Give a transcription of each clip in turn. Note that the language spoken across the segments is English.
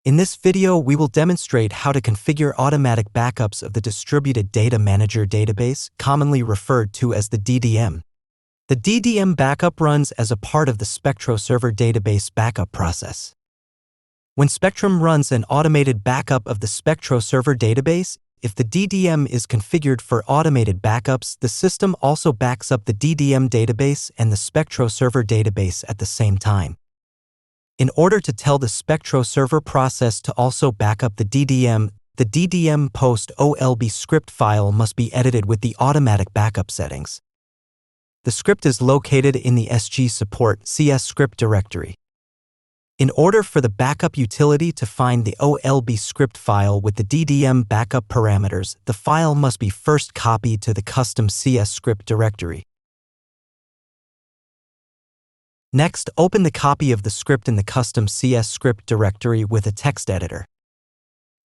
In this video, we will demonstrate how to configure automatic backups of the Distributed Data Manager database, commonly referred to as the DDM. The DDM backup runs as a part of the Spectro Server database backup process. When Spectrum runs an automated backup of the Spectro Server database, if the DDM is configured for automated backups, the system also backs up the DDM database and the Spectro Server database at the same time. In order to tell the Spectro Server process to also back up the DDM post OLB script file must be edited with the automatic backup settings. The script is located in the SG support CS script directory. In order for the backup utility to find the OLB script file with the DDM backup parameters, the file must be first copied to the custom CS script directory. Next, open the copy of the script in the custom CS script directory with a text editor.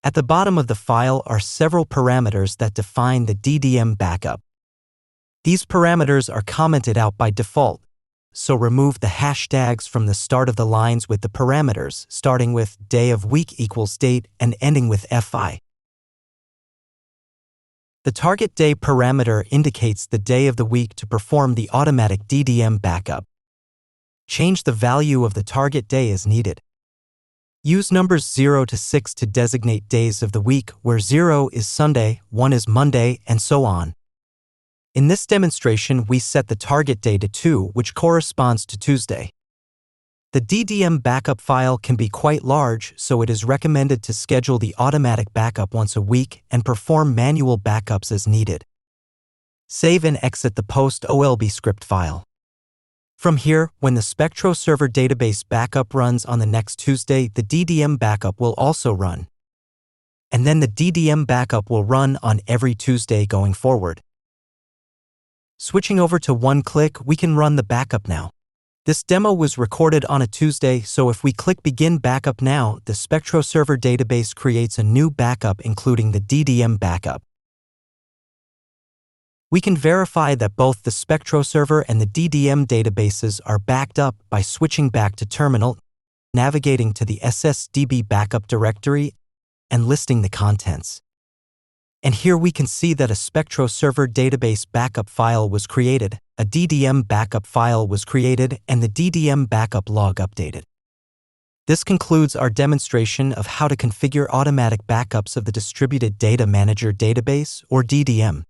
At the bottom of the file are several parameters that define the DDM backup. These parameters are commented out by default, so remove the hashtags from the start of the lines with the parameters, starting with day of week equals date and ending with FI. The target day parameter indicates the day of the week to perform the automatic DDM backup. Change the value of the target day as needed. Use numbers 0 to 6 to designate days of the week, where 0 is Sunday, 1 is Monday, and so on. In this demonstration, we set the target day to 2, which corresponds to Tuesday. The DDM backup file can be quite large, so it is recommended to schedule the automatic backup once a week and perform manual backups as needed. Save and exit the post OLB script file. From here, when the Spectro Server database backup runs on the next Tuesday, the DDM backup will also run. And then the DDM backup will run on every Tuesday going forward. Switching over to one click, we can run the backup now. This demo was recorded on a Tuesday, so if we click Begin Backup Now, the Spectro Server database creates a new backup including the DDM backup. We can verify that both the Spectro Server and the DDM databases are backed up by switching back to Terminal, navigating to the SSDB backup directory, and listing the contents. And here we can see that a Spectro Server database backup file was created, a DDM backup file was created, and the DDM backup log updated. This concludes our demonstration of how to configure automatic backups of the Distributed Data Manager database, or DDM.